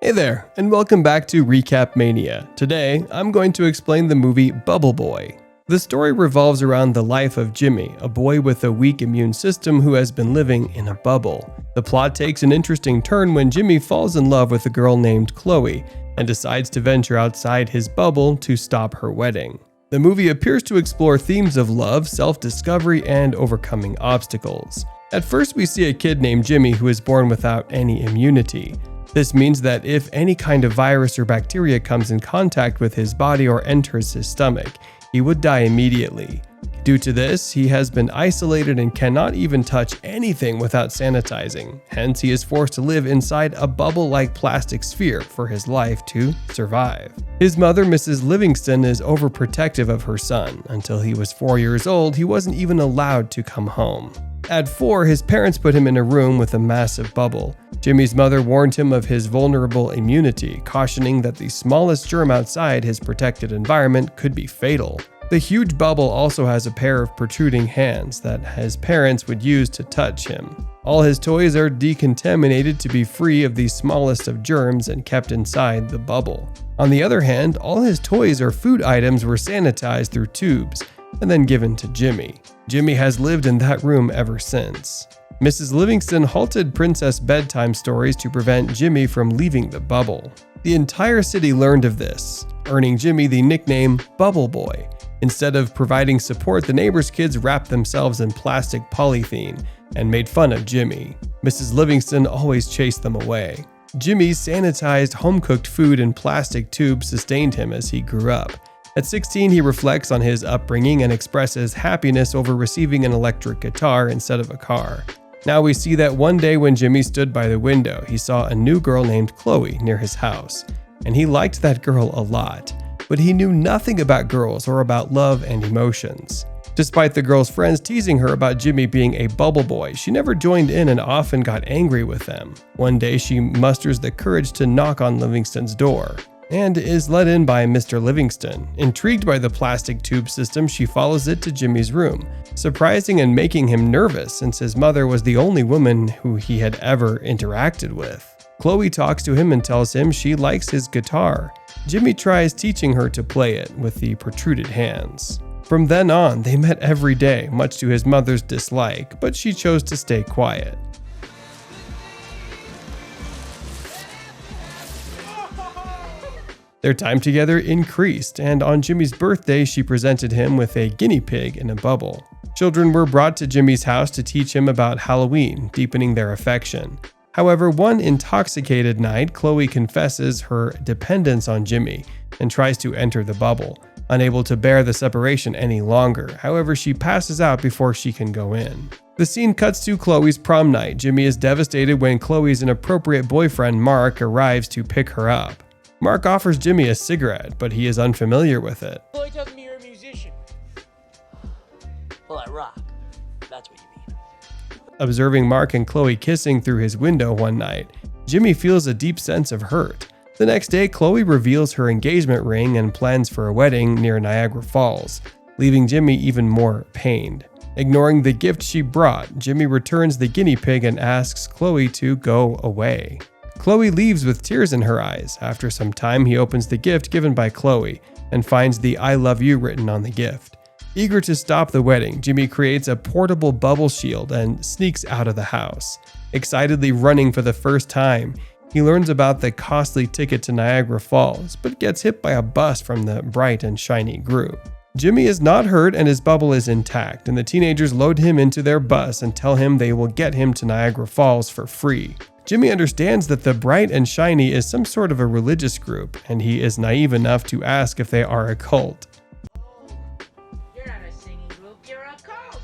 Hey there, and welcome back to Recap Mania. Today, I'm going to explain the movie Bubble Boy. The story revolves around the life of Jimmy, a boy with a weak immune system who has been living in a bubble. The plot takes an interesting turn when Jimmy falls in love with a girl named Chloe and decides to venture outside his bubble to stop her wedding. The movie appears to explore themes of love, self-discovery, and overcoming obstacles. At first, we see a kid named Jimmy who is born without any immunity. This means that if any kind of virus or bacteria comes in contact with his body or enters his stomach, he would die immediately. Due to this, he has been isolated and cannot even touch anything without sanitizing. Hence, he is forced to live inside a bubble-like plastic sphere for his life to survive. His mother, Mrs. Livingston, is overprotective of her son. Until he was 4 years old, he wasn't even allowed to come home. At 4, his parents put him in a room with a massive bubble. Jimmy's mother warned him of his vulnerable immunity, cautioning that the smallest germ outside his protected environment could be fatal. The huge bubble also has a pair of protruding hands that his parents would use to touch him. All his toys are decontaminated to be free of the smallest of germs and kept inside the bubble. On the other hand, all his toys or food items were sanitized through tubes and then given to Jimmy. Jimmy has lived in that room ever since. Mrs. Livingston halted princess bedtime stories to prevent Jimmy from leaving the bubble. The entire city learned of this, earning Jimmy the nickname Bubble Boy. Instead of providing support, the neighbors' kids wrapped themselves in plastic polythene and made fun of Jimmy. Mrs. Livingston always chased them away. Jimmy's sanitized, home-cooked food in plastic tubes sustained him as he grew up. At 16, he reflects on his upbringing and expresses happiness over receiving an electric guitar instead of a car. Now we see that one day when Jimmy stood by the window, he saw a new girl named Chloe near his house, and he liked that girl a lot, but he knew nothing about girls or about love and emotions. Despite the girl's friends teasing her about Jimmy being a bubble boy, she never joined in and often got angry with them. One day, she musters the courage to knock on Livingston's door and is let in by Mr. Livingston. Intrigued by the plastic tube system, she follows it to Jimmy's room, surprising and making him nervous since his mother was the only woman who he had ever interacted with. Chloe talks to him and tells him she likes his guitar. Jimmy tries teaching her to play it with the protruded hands. From then on, they met every day, much to his mother's dislike, but she chose to stay quiet. Their time together increased, and on Jimmy's birthday, she presented him with a guinea pig in a bubble. Children were brought to Jimmy's house to teach him about Halloween, deepening their affection. However, one intoxicated night, Chloe confesses her dependence on Jimmy and tries to enter the bubble, unable to bear the separation any longer. However, she passes out before she can go in. The scene cuts to Chloe's prom night. Jimmy is devastated when Chloe's inappropriate boyfriend, Mark, arrives to pick her up. Mark offers Jimmy a cigarette, but he is unfamiliar with it. Chloe tells me you're a musician. Well, I rock. That's what you mean. Observing Mark and Chloe kissing through his window one night, Jimmy feels a deep sense of hurt. The next day, Chloe reveals her engagement ring and plans for a wedding near Niagara Falls, leaving Jimmy even more pained. Ignoring the gift she brought, Jimmy returns the guinea pig and asks Chloe to go away. Chloe leaves with tears in her eyes. After some time, he opens the gift given by Chloe and finds the "I love you" written on the gift. Eager to stop the wedding, Jimmy creates a portable bubble shield and sneaks out of the house. Excitedly running for the first time, he learns about the costly ticket to Niagara Falls, but gets hit by a bus from the bright and shiny group. Jimmy is not hurt and his bubble is intact, and the teenagers load him into their bus and tell him they will get him to Niagara Falls for free. Jimmy understands that the bright and shiny is some sort of a religious group, and he is naive enough to ask if they are a cult. You're not a singing group, you're a cult.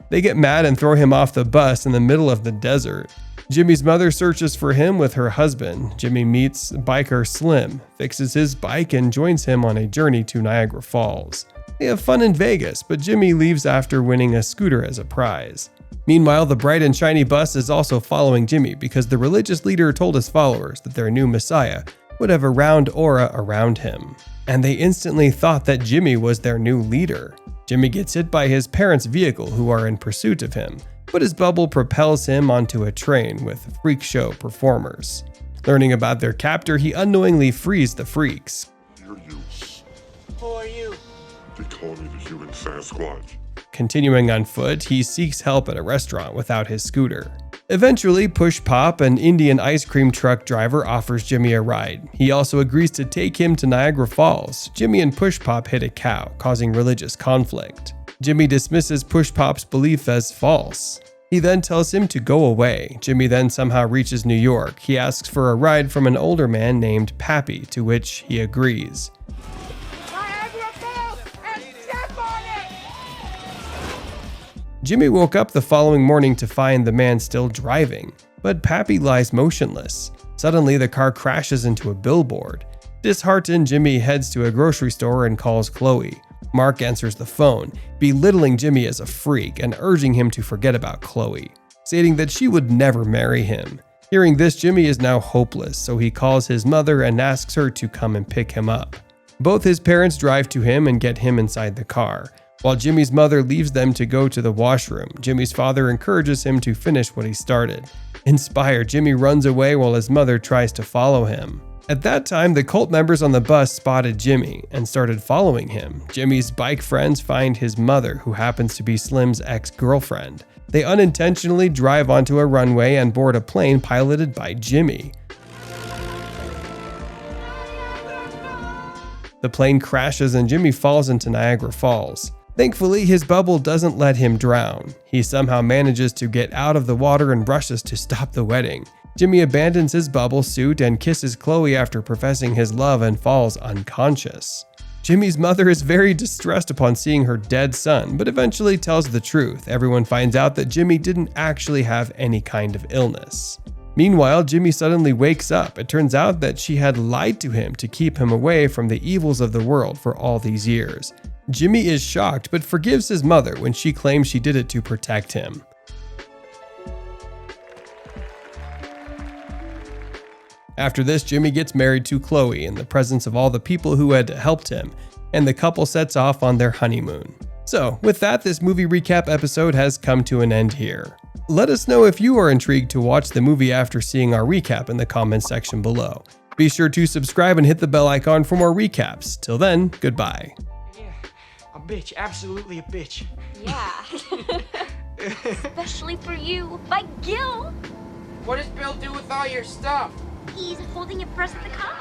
They get mad and throw him off the bus in the middle of the desert. Jimmy's mother searches for him with her husband. Jimmy meets biker Slim, fixes his bike, and joins him on a journey to Niagara Falls. They have fun in Vegas, but Jimmy leaves after winning a scooter as a prize. Meanwhile, the bright and shiny bus is also following Jimmy because the religious leader told his followers that their new messiah would have a round aura around him, and they instantly thought that Jimmy was their new leader. Jimmy gets hit by his parents' vehicle, who are in pursuit of him, but his bubble propels him onto a train with freak show performers. Learning about their captor, he unknowingly frees the freaks. You're you. Who are you? They call me the human Sasquatch. Continuing on foot, he seeks help at a restaurant without his scooter. Eventually, Push Pop, an Indian ice cream truck driver, offers Jimmy a ride. He also agrees to take him to Niagara Falls. Jimmy and Push Pop hit a cow, causing religious conflict. Jimmy dismisses Push Pop's belief as false. He then tells him to go away. Jimmy then somehow reaches New York. He asks for a ride from an older man named Pappy, to which he agrees. Jimmy woke up the following morning to find the man still driving, but Pappy lies motionless. Suddenly, the car crashes into a billboard. Disheartened, Jimmy heads to a grocery store and calls Chloe. Mark answers the phone, belittling Jimmy as a freak and urging him to forget about Chloe, stating that she would never marry him. Hearing this, Jimmy is now hopeless, so he calls his mother and asks her to come and pick him up. Both his parents drive to him and get him inside the car. While Jimmy's mother leaves them to go to the washroom, Jimmy's father encourages him to finish what he started. Inspired, Jimmy runs away while his mother tries to follow him. At that time, the cult members on the bus spotted Jimmy and started following him. Jimmy's bike friends find his mother, who happens to be Slim's ex-girlfriend. They unintentionally drive onto a runway and board a plane piloted by Jimmy. The plane crashes and Jimmy falls into Niagara Falls. Thankfully, his bubble doesn't let him drown. He somehow manages to get out of the water and rushes to stop the wedding. Jimmy abandons his bubble suit and kisses Chloe after professing his love and falls unconscious. Jimmy's mother is very distressed upon seeing her dead son, but eventually tells the truth. Everyone finds out that Jimmy didn't actually have any kind of illness. Meanwhile, Jimmy suddenly wakes up. It turns out that she had lied to him to keep him away from the evils of the world for all these years. Jimmy is shocked but forgives his mother when she claims she did it to protect him. After this, Jimmy gets married to Chloe in the presence of all the people who had helped him, and the couple sets off on their honeymoon. So, with that, this movie recap episode has come to an end here. Let us know if you are intrigued to watch the movie after seeing our recap in the comments section below. Be sure to subscribe and hit the bell icon for more recaps. Till then, goodbye. Yeah, a bitch, absolutely a bitch. Yeah. Especially for you, by Gil. What does Bill do with all your stuff? He's holding it for us at the con.